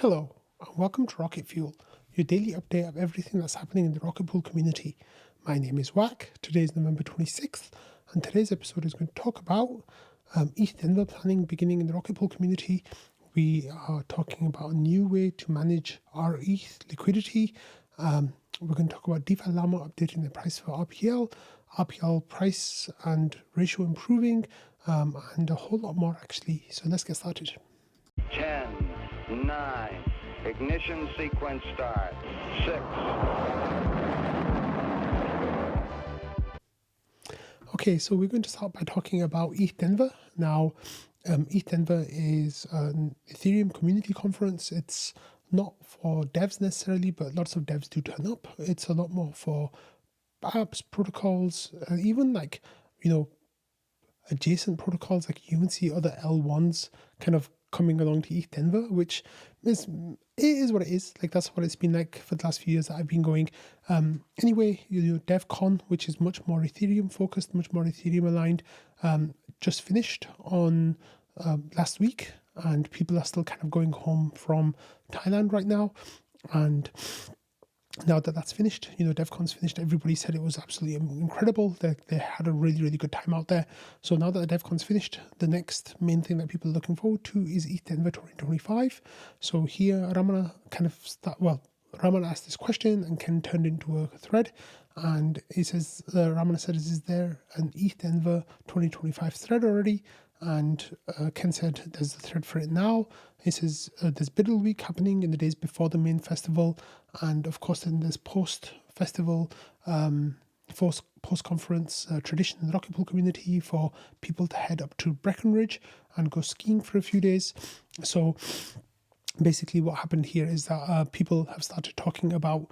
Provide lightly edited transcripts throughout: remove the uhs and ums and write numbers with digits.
Hello, and welcome to Rocket Fuel, your daily update of everything that's happening in the Rocket Pool community. My name is Wack, today is November 26th, and today's episode is going to talk about ETHDenver planning beginning in the Rocket Pool community. We are talking about a new way to manage our ETH liquidity. We're going to talk about DeFi Llama updating the price for RPL price and ratio improving, and a whole lot more actually. So let's get started. 10, 9, ignition sequence start, 6. Okay, so we're going to start by talking about ETHDenver. Now, ETHDenver is an Ethereum community conference. It's not for devs necessarily, but lots of devs do turn up. It's a lot more for apps, protocols, even adjacent protocols, like you even see other L1s kind of coming along to ETHDenver, which is what it is. Like, that's what it's been like for the last few years that I've been going. Anyway, DevCon, which is much more Ethereum focused, much more Ethereum aligned, just finished on last week, and people are still kind of going home from Thailand right now. And now that that's finished, DevCon's finished, everybody said it was absolutely incredible. They had a really, really good time out there. So now that the DevCon's finished, the next main thing that people are looking forward to is ETHDenver 2025. So here, Ramana asked this question and Ken turned into a thread. And he says, Ramana said, is there an ETHDenver 2025 thread already? And Ken said, there's a thread for it now. He says, there's Biddle Week happening in the days before the main festival. And of course, then there's post-festival, post-conference tradition in the Rocket Pool community for people to head up to Breckenridge and go skiing for a few days. So basically what happened here is that people have started talking about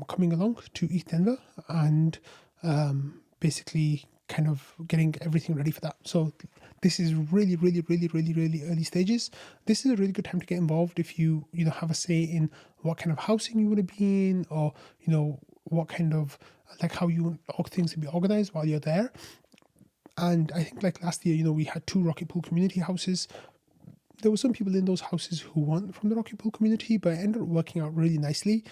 coming along to ETHDenver and basically kind of getting everything ready for that. So this is really, really, really, really, really early stages. This is a really good time to get involved if you have a say in what kind of housing you want to be in, or what kind of how you want things to be organized while you're there. And I think like last year, we had 2 Rocket Pool community houses. There were some people in those houses who weren't from the Rocket Pool community, but it ended up working out really nicely.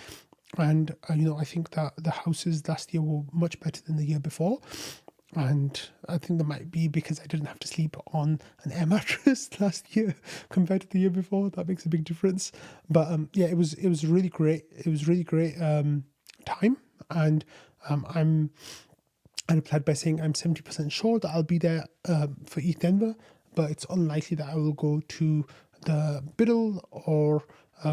And I think that the houses last year were much better than the year before. And I think that might be because I didn't have to sleep on an air mattress last year compared to the year before. That makes a big difference. But it was really great. It was really great time. And I replied by saying I'm 70% sure that I'll be there for ETHDenver, but it's unlikely that I will go to the Biddle or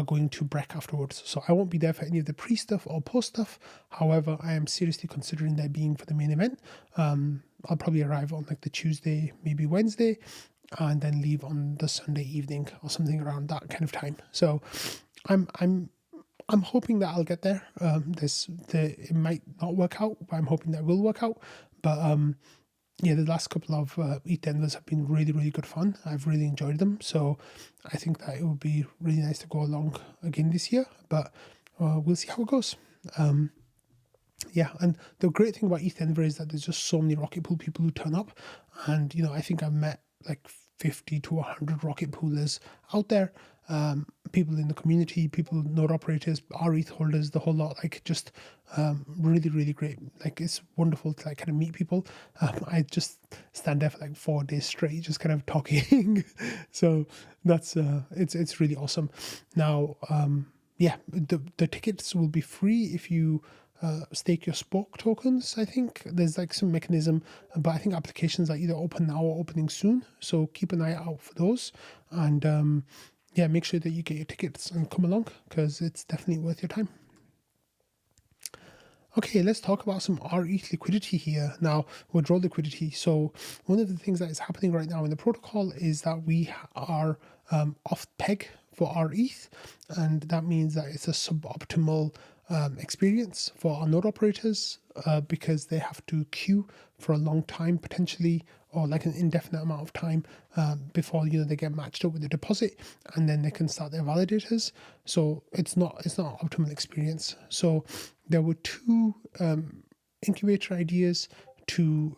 going to Breck afterwards. So I won't be there for any of the pre-stuff or post-stuff. However, I am seriously considering there being for the main event. I'll probably arrive on the Tuesday, maybe Wednesday, and then leave on the Sunday evening or something around that kind of time. So I'm hoping that I'll get there. It might not work out, but I'm hoping that it will work out. But the last couple of ETHDenvers have been really, really good fun. I've really enjoyed them. So I think that it would be really nice to go along again this year. But we'll see how it goes. And the great thing about ETHDenver is that there's just so many Rocket Pool people who turn up. And, I think I've met 50 to 100 Rocket Poolers out there. People in the community, people, node operators, rETH holders, the whole lot, just really, really great. It's wonderful to kind of meet people. I just stand there for 4 days straight, just kind of talking. So that's, it's really awesome. Now, the tickets will be free if you stake your Spoke tokens. I think there's some mechanism, but I think applications are either open now or opening soon. So keep an eye out for those. And make sure that you get your tickets and come along, because it's definitely worth your time. Okay, let's talk about some rETH liquidity here. Now, withdrawal liquidity. So one of the things that is happening right now in the protocol is that we are off peg for rETH, and that means that it's a suboptimal experience for our node operators because they have to queue for a long time potentially, or an indefinite amount of time before they get matched up with the deposit, and then they can start their validators. So it's not an optimal experience. So there were 2 incubator ideas to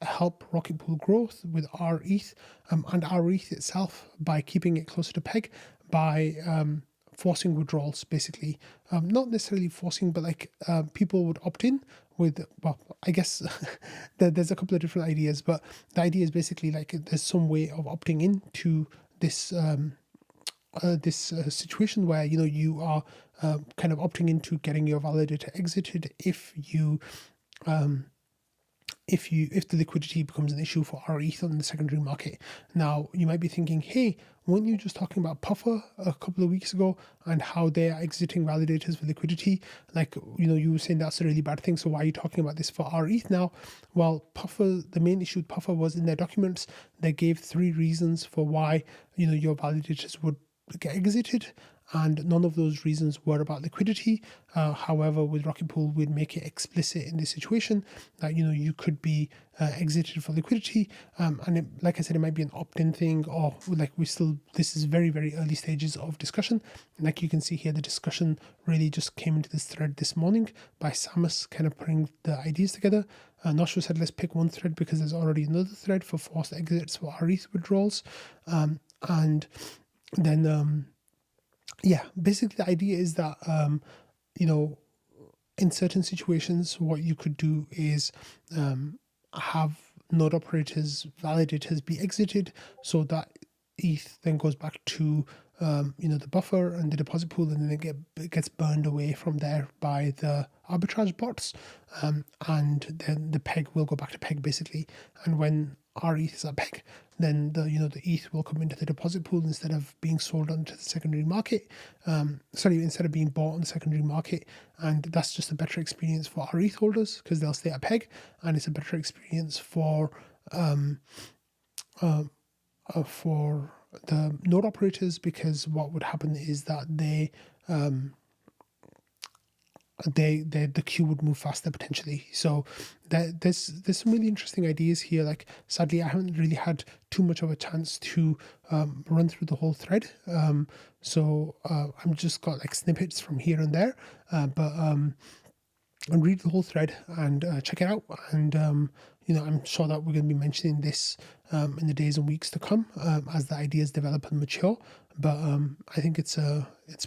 help Rocket Pool growth with rETH and rETH itself by keeping it closer to peg, by forcing withdrawals, basically. Not necessarily forcing, but like people would opt in with, well, I guess there's a couple of different ideas, but the idea is basically like there's some way of opting in to this situation where you are kind of opting into getting your validator exited if the liquidity becomes an issue for rETH on the secondary market. Now, you might be thinking, hey, weren't you just talking about Puffer a couple of weeks ago and how they are exiting validators for liquidity? Like, you were saying that's a really bad thing, so why are you talking about this for rETH now? Well, Puffer, the main issue with Puffer was in their documents, they gave 3 reasons for why, your validators would get exited, and none of those reasons were about liquidity. However, with Rocket Pool, we'd make it explicit in this situation that you could be exited for liquidity, and like I said, it might be an opt-in thing, or like this is very, very early stages of discussion. Like you can see here, the discussion really just came into this thread this morning by Samus kind of putting the ideas together. Noshua said, let's pick one thread because there's already another thread for forced exits for rETH withdrawals, and then basically the idea is that in certain situations what you could do is have node operators validators be exited so that ETH then goes back to the buffer and the deposit pool, and then it gets burned away from there by the arbitrage bots, and then the peg will go back to peg basically. And when rETH is at peg, then the ETH will come into the deposit pool instead of being sold onto the secondary market. Instead of being bought on the secondary market, and that's just a better experience for rETH holders because they'll stay at peg, and it's a better experience for the node operators, because what would happen is that the queue would move faster potentially. So there's some really interesting ideas here. Like, sadly, I haven't really had too much of a chance to run through the whole thread. So I'm just got like snippets from here and there. But and read the whole thread and check it out. And I'm sure that we're going to be mentioning this in the days and weeks to come as the ideas develop and mature. But I think it's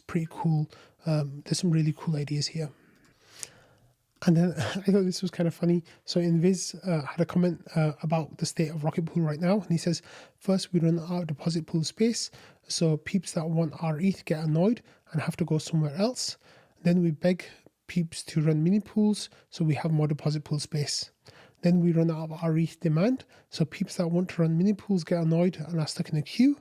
pretty cool. There's some really cool ideas here. And then I thought this was kind of funny. So Invis had a comment about the state of Rocket Pool right now. And he says, first, we run out of deposit pool space. So peeps that want our ETH get annoyed and have to go somewhere else. Then we beg peeps to run mini pools so we have more deposit pool space. Then we run out of our ETH demand. So peeps that want to run mini pools get annoyed and are stuck in a queue.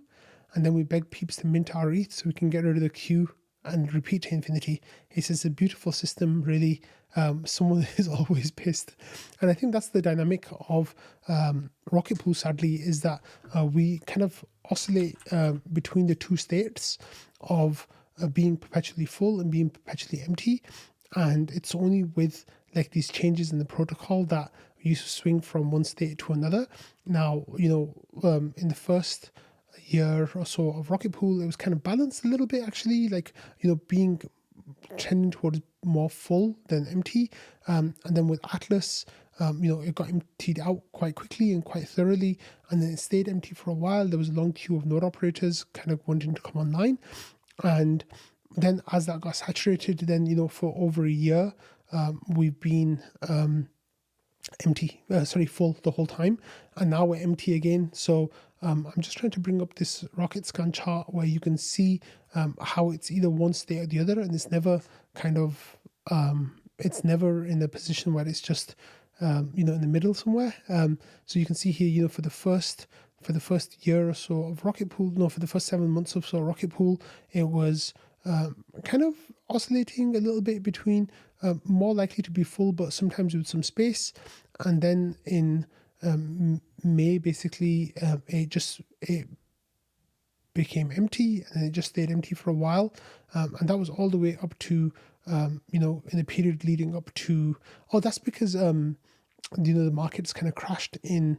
And then we beg peeps to mint our ETH so we can get rid of the queue and repeat to infinity. It's a beautiful system, really. Someone is always pissed. And I think that's the dynamic of Rocket Pool, sadly, is that we kind of oscillate between the two states of being perpetually full and being perpetually empty. And it's only with like these changes in the protocol that you swing from one state to another. Now, in the first year or so of Rocket Pool, it was kind of balanced a little bit, actually, like, being trending towards more full than empty. And then with Atlas, it got emptied out quite quickly and quite thoroughly, and then it stayed empty for a while. There was a long queue of node operators kind of wanting to come online. And then as that got saturated, then, for over a year, we've been full the whole time, and now we're empty again. So I'm just trying to bring up this rocket scan chart where you can see how it's either one state or the other, and it's never kind of it's never in a position where it's just in the middle somewhere. So you can see here, for the first year or so of Rocket Pool, for the first 7 months or so of Rocket Pool, it was kind of oscillating a little bit between more likely to be full, but sometimes with some space. And then in May, basically, it became empty, and it just stayed empty for a while. And that was all the way up to, in the period leading up to, that's because, the markets kind of crashed in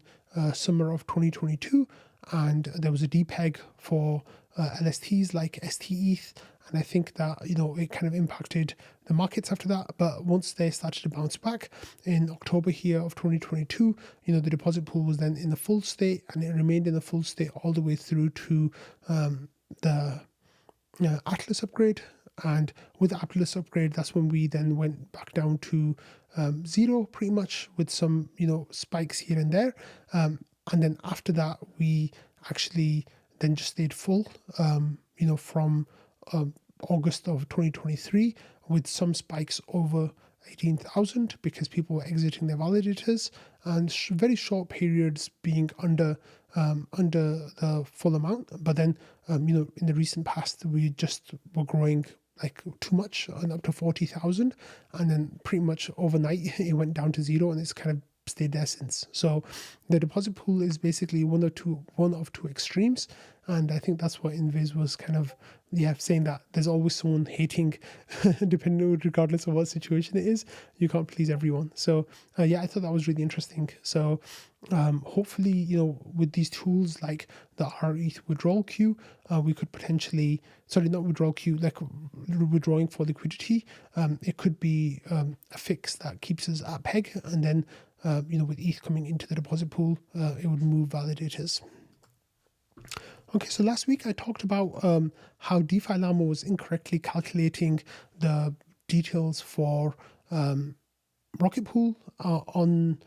summer of 2022, and there was a depeg for LSTs like STETH, and I think that, it kind of impacted the markets after that. But once they started to bounce back in October here of 2022, the deposit pool was then in the full state, and it remained in the full state all the way through to the Atlas upgrade, and with the Atlas upgrade, that's when we then went back down to zero, pretty much, with some spikes here and there, and then after that we actually then just stayed full, from August of 2023, with some spikes over 18,000 because people were exiting their validators, and very short periods being under the full amount. But then in the recent past we just were growing like too much, and up to 40,000, and then pretty much overnight it went down to zero, and it's kind of stayed there since. So the deposit pool is basically one of two extremes, and I think that's what Invis was kind of saying, that there's always someone hating regardless of what situation it is. You can't please everyone. So I thought that was really interesting. So hopefully with these tools like the rETH withdrawal queue, we could potentially, not withdrawal queue, like withdrawing for liquidity, it could be a fix that keeps us at peg, and then with ETH coming into the deposit pool, it would move validators. Okay, so last week I talked about how DeFi Llama was incorrectly calculating the details for Rocket Pool on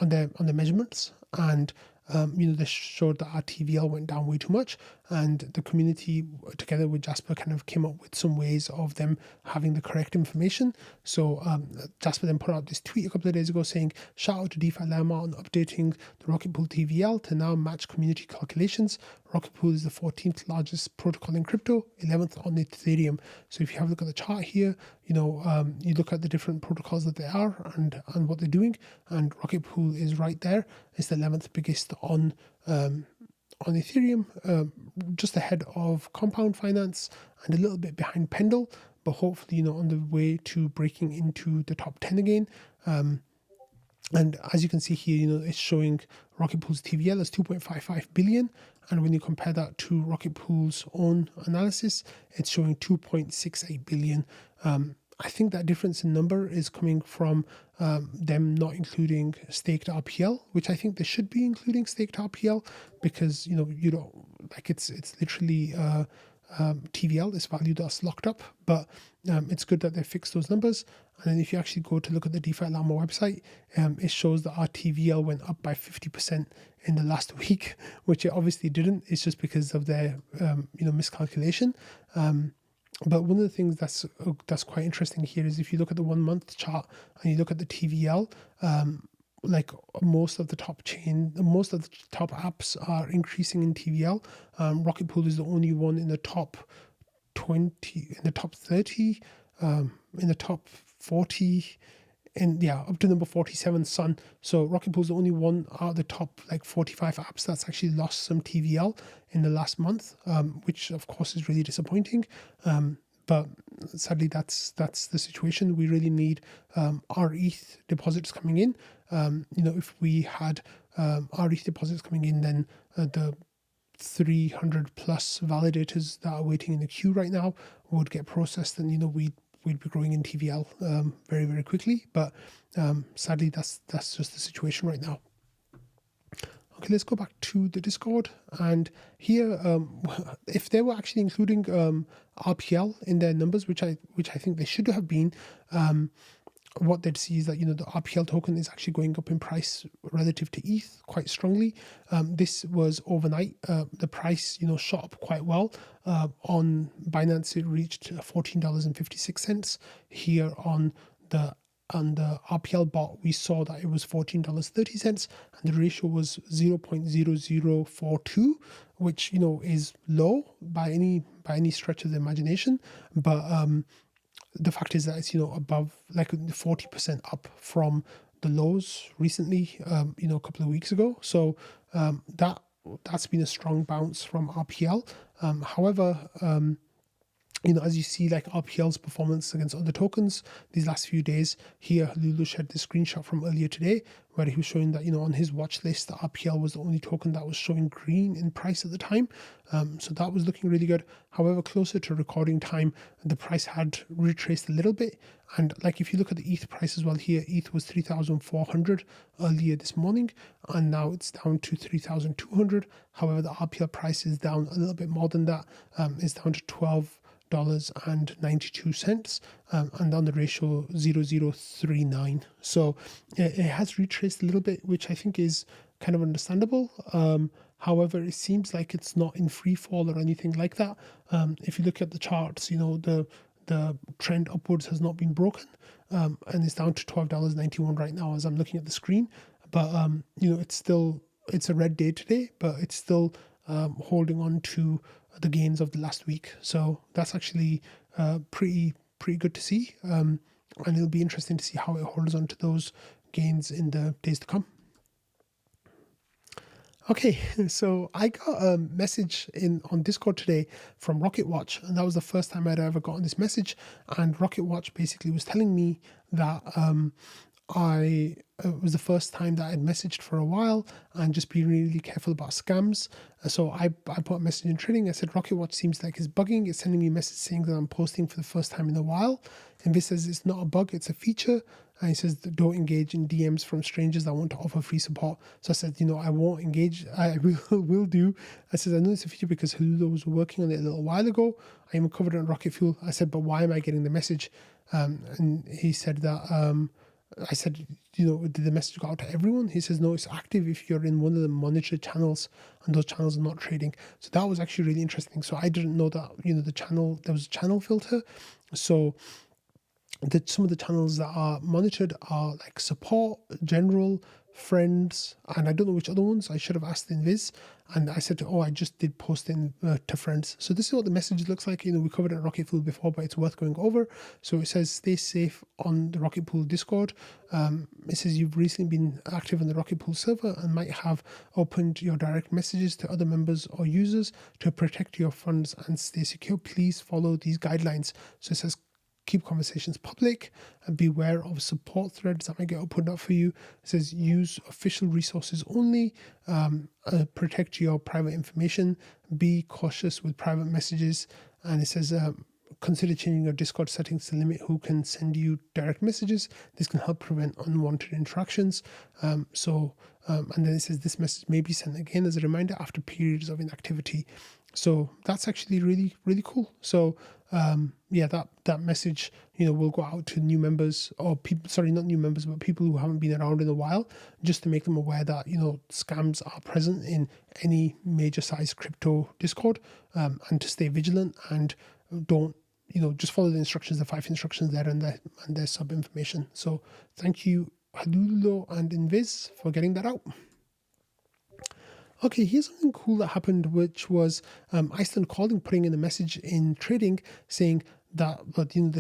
their measurements, and they showed that our TVL went down way too much, and the community together with Jasper kind of came up with some ways of them having the correct information. So Jasper then put out this tweet a couple of days ago saying, shout out to DeFi Llama on updating the Rocket Pool TVL to now match community calculations. Rocket Pool is the 14th largest protocol in crypto, 11th on Ethereum. So if you have a look at the chart here, you look at the different protocols that they are and what they're doing, and Rocket Pool is right there. It's the 11th biggest on Ethereum, just ahead of Compound Finance and a little bit behind Pendle, but hopefully on the way to breaking into the top 10 again. And as you can see here, it's showing Rocket Pool's TVL as 2.55 billion. And when you compare that to Rocket Pool's own analysis, it's showing 2.68 billion. I think that difference in number is coming from them not including staked RPL, which I think they should be including staked RPL, because you don't, like, it's literally TVL, this value that's locked up. But it's good that they fixed those numbers. And then if you actually go to look at the DeFi Llama website, it shows that our TVL went up by 50% in the last week, which it obviously didn't. It's just because of their miscalculation. But one of the things that's quite interesting here is if you look at the 1 month chart and you look at the TVL, like most of the top apps are increasing in TVL. Rocket Pool is the only one in the top 20, in the top 30, in the top 40, and up to number 47, Sun. So Rocket Pool is the only one out of the top 45 apps that's actually lost some TVL in the last month, which of course is really disappointing. But sadly, that's the situation. We really need our ETH deposits coming in. If we had our ETH deposits coming in, then the 300 plus validators that are waiting in the queue right now would get processed, and we'd be growing in TVL very, very quickly. But sadly, that's just the situation right now. Okay, let's go back to the Discord, and here, if they were actually including RPL in their numbers, which I think they should have been, what they'd see is that the RPL token is actually going up in price relative to ETH quite strongly. This was overnight. The price shot up quite well. On Binance, it reached $14.56. Here on the RPL bot, we saw that it was $14.30, and the ratio was 0.0042, which is low by any stretch of the imagination. But the fact is that it's above 40% up from the lows recently, a couple of weeks ago. So that's been a strong bounce from RPL. However, as you see, like RPL's performance against other tokens these last few days. Here, Lulu shared this screenshot from earlier today where he was showing that, on his watch list, the RPL was the only token that was showing green in price at the time. So that was looking really good. However, closer to recording time, the price had retraced a little bit. And like if you look at the ETH price as well here, ETH was 3,400 earlier this morning, and now it's down to 3,200. However, the RPL price is down a little bit more than that. It's down to $12.92, and on the ratio 0.0039. So it has retraced a little bit, which I think is kind of understandable. However, it seems like it's not in free fall or anything like that. If you look at the charts, the trend upwards has not been broken, and it's down to $12.91 right now as I'm looking at the screen. But it's a red day today, but it's still holding on to the gains of the last week. So that's actually pretty good to see, and it'll be interesting to see how it holds on to those gains in the days to come. Okay, so I got a message on Discord today from Rocket Watch, and that was the first time I'd ever gotten this message. And Rocket Watch basically was telling me that it was the first time that I'd messaged for a while and just be really careful about scams. So I put a message in trading. I said, Rocket Watch seems like it's bugging. It's sending me a message saying that I'm posting for the first time in a while. And this says it's not a bug, it's a feature. And he says, don't engage in DMs from strangers that want to offer free support. So I said, I won't engage. I will do. I said, I know it's a feature because Hululo was working on it a little while ago. I even covered it on Rocket Fuel. I said, but why am I getting the message? And he said that, I said, did the message go out to everyone? He says, no, it's active if you're in one of the monitored channels and those channels are not trading. So that was actually really interesting. So I didn't know that, there was a channel filter. So some of the channels that are monitored are like support, general, friends, and I don't know which other ones. I should have asked in Viz, and I said, I just did post in to friends. So this is what the message looks like. We covered it in Rocket Pool before, but it's worth going over. So it says, stay safe on the Rocket Pool Discord. It says you've recently been active on the Rocket Pool server and might have opened your direct messages to other members or users. To protect your funds and stay secure, please follow these guidelines. So it says, keep conversations public and beware of support threads that might get opened up for you. It says use official resources only, protect your private information, be cautious with private messages, and it says consider changing your Discord settings to limit who can send you direct messages. This can help prevent unwanted interactions. And then it says this message may be sent again as a reminder after periods of inactivity. So that's actually really, really cool. So that message, will go out to new members or people, sorry, not new members, but people who haven't been around in a while, just to make them aware that, scams are present in any major size crypto Discord, and to stay vigilant and don't, just follow the instructions, the 5 instructions there and their sub information. So thank you, Halulo and Invis, for getting that out. Okay, here's something cool that happened, which was Iceland Calling putting in a message in trading saying that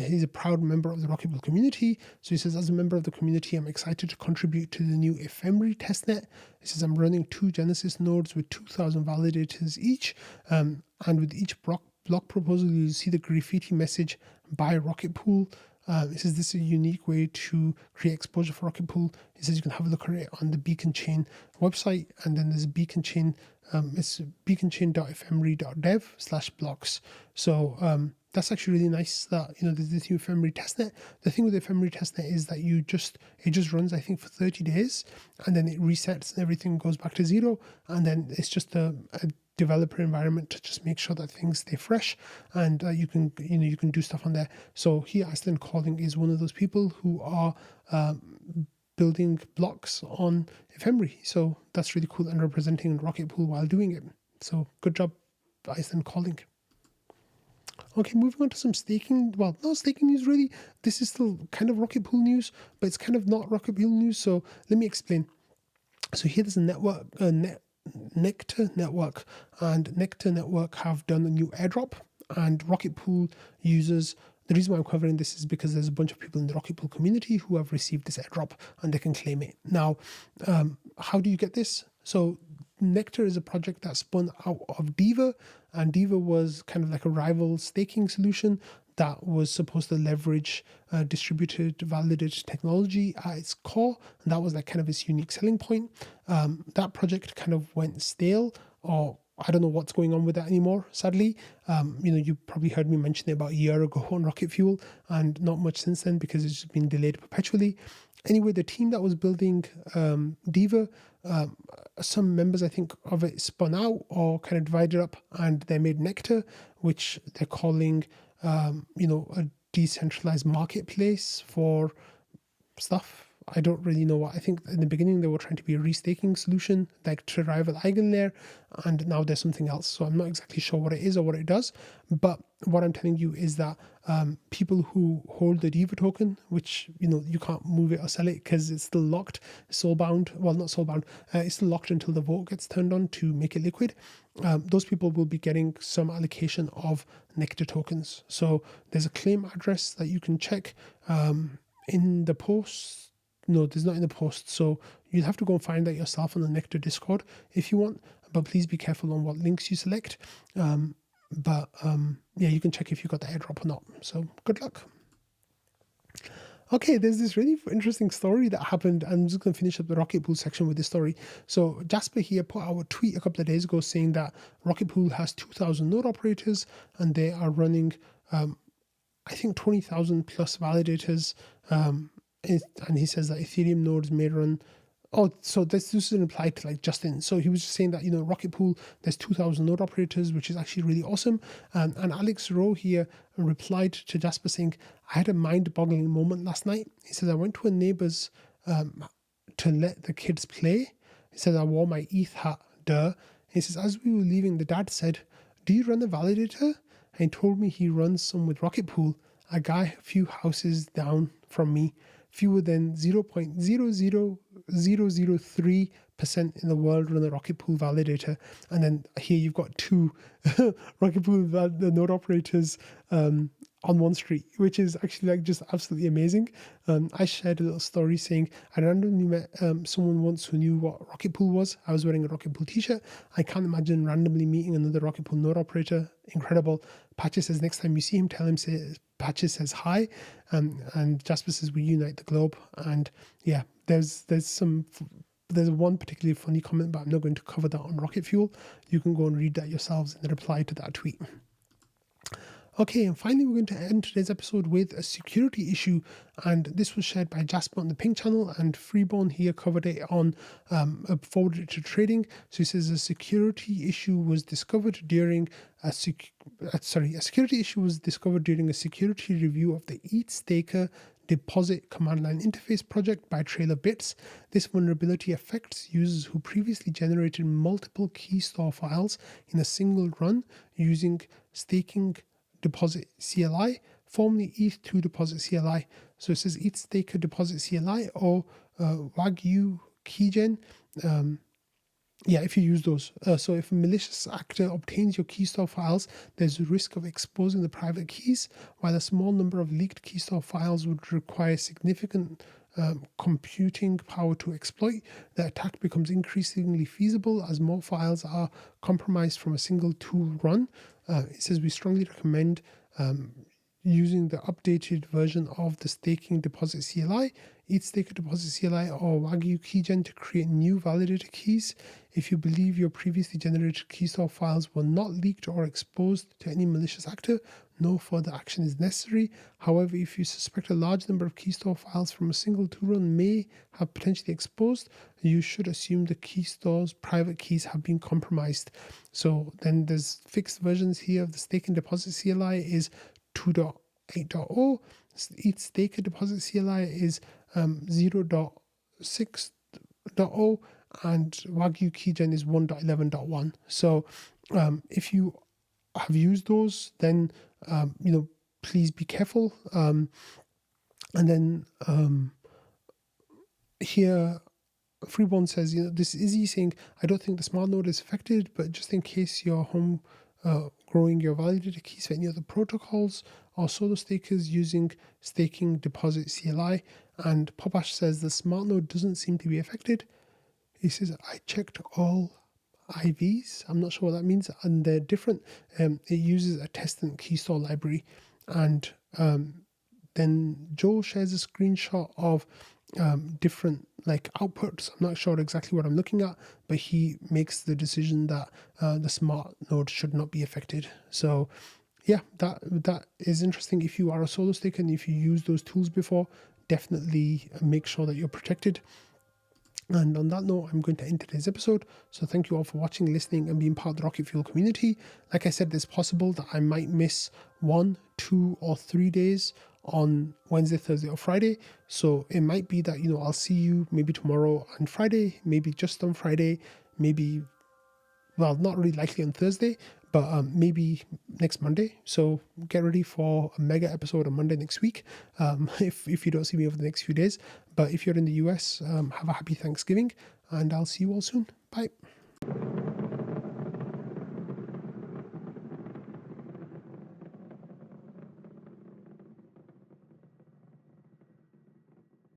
he's a proud member of the Rocket Pool community. So he says, as a member of the community, I'm excited to contribute to the new Ephemery testnet. He says, I'm running 2 Genesis nodes with 2,000 validators each. And with each block proposal, you'll see the graffiti message by Rocket Pool. It says this is a unique way to create exposure for Rocket Pool. It says you can have a look at it on the Beacon Chain website, and then there's Beacon Chain. It's beaconchain.ephemery.dev/blocks. So that's actually really nice that there's this new Ephemery testnet. The thing with the Ephemery testnet is that it just runs, I think, for 30 days, and then it resets and everything goes back to zero, and then it's just a developer environment to just make sure that things stay fresh, and you can do stuff on there. So here, Iceland Calling is one of those people who are building blocks on Ephemery. So that's really cool, and representing Rocket Pool while doing it. So good job, Iceland Calling. Okay, moving on to some staking. Well, not staking news really. This is still kind of Rocket Pool news, but it's kind of not Rocket Pool news. So let me explain. So here there's a network, Nektar network, and Nektar network have done a new airdrop, and Rocket Pool users. The reason why I'm covering this is because there's a bunch of people in the Rocket Pool community who have received this airdrop and they can claim it. Now, how do you get this? So Nektar is a project that spun out of Diva, and Diva was kind of like a rival staking solution that was supposed to leverage distributed validated technology at its core, and that was like kind of its unique selling point. That project kind of went stale, or I don't know what's going on with that anymore, sadly. You probably heard me mention it about a year ago on Rocket Fuel, and not much since then because it's just been delayed perpetually. Anyway, the team that was building Diva, some members, I think, of it spun out or kind of divided up, and they made Nektar, which they're calling, a decentralized marketplace for stuff. I don't really know what. I think in the beginning they were trying to be a restaking solution, like to rival Eigenlayer, and now there's something else. So I'm not exactly sure what it is or what it does. But what I'm telling you is that people who hold the Diva token, which you can't move it or sell it because it's still locked, soulbound. Well, not soulbound. It's still locked until the vote gets turned on to make it liquid. Those people will be getting some allocation of Nektar tokens. So there's a claim address that you can check in the post. No, there's not in the post. So you'll have to go and find that yourself on the Nektar Discord if you want. But please be careful on what links you select. You can check if you got the airdrop or not. So good luck. Okay, there's this really interesting story that happened. I'm just going to finish up the Rocket Pool section with this story. So Jasper here put out a tweet a couple of days ago saying that Rocket Pool has 2,000 node operators and they are running, I think, 20,000 plus validators. And he says that Ethereum nodes may run. Oh, so this doesn't apply to like Justin. So he was just saying that, Rocket Pool, there's 2,000 node operators, which is actually really awesome. And Alex Rowe here replied to Jasper saying, I had a mind-boggling moment last night. He says, I went to a neighbor's to let the kids play. He says, I wore my ETH hat, duh. He says, as we were leaving, the dad said, do you run a validator? And he told me he runs some with Rocket Pool, a guy a few houses down from me. Fewer than 0.00003% in the world run a Rocket Pool validator. And then here you've got two Rocket Pool node operators on one street, which is actually like just absolutely amazing. I shared a little story saying I randomly met someone once who knew what Rocket Pool was. I was wearing a Rocket Pool t-shirt. I can't imagine randomly meeting another Rocket Pool node operator. Incredible. Patches says next time you see him, tell him Patches says hi, and Jasper says we unite the globe. And yeah, there's one particularly funny comment, but I'm not going to cover that on Rocket Fuel. You can go and read that yourselves in the reply to that tweet. Okay, and finally we're going to end today's episode with a security issue, and this was shared by Jasper on the Pink channel, and Freeborn here covered it on forwarded it to trading. So he says a security issue was discovered during a security issue was discovered during a security review of the ethstaker-deposit command line interface project by Trailer Bits. This vulnerability affects users who previously generated multiple key store files in a single run using staking deposit CLI, formerly ETH2 deposit CLI. So it says ethstaker-deposit-cli or Wagyu keygen. If you use those. So if a malicious actor obtains your key store files, there's a risk of exposing the private keys. While a small number of leaked key store files would require significant computing power to exploit, the attack becomes increasingly feasible as more files are compromised from a single tool run. It says we strongly recommend using the updated version of the staking deposit CLI, ethstaker-deposit-cli or Wagyu keygen to create new validator keys. If you believe your previously generated key store files were not leaked or exposed to any malicious actor, no further action is necessary. However, if you suspect a large number of key store files from a single tool run may have potentially exposed, you should assume the key store's private keys have been compromised. So then there's fixed versions here of the staking deposit CLI is 2.8.0. ethstaker-deposit-cli is 0.6.0, and Wagyu keygen is 1.11.1. So if you have used those, then please be careful. And then here Freeborn says, this is Izzy saying, I don't think the smart node is affected, but just in case you're home growing your validator keys for any other protocols or solo stakers using staking deposit CLI. And Popash says the smart node doesn't seem to be affected. He says, I checked all IVs. I'm not sure what that means, and they're different. It uses a testnet key store library, and then Joe shares a screenshot of different like outputs. I'm not sure exactly what I'm looking at, but he makes the decision that the smart node should not be affected. So yeah, that is interesting. If you are a solo staker and if you use those tools before, definitely make sure that you're protected. And on that note, I'm going to end today's episode. So thank you all for watching, listening, and being part of the Rocket Fuel community. Like I said, it's possible that I might miss 1, 2, or 3 days on Wednesday, Thursday, or Friday. So it might be that, I'll see you maybe tomorrow and Friday, maybe just on Friday, maybe, well, not really likely on Thursday, but maybe next Monday. So get ready for a mega episode on Monday next week, if you don't see me over the next few days. But if you're in the US, have a happy Thanksgiving, and I'll see you all soon. Bye.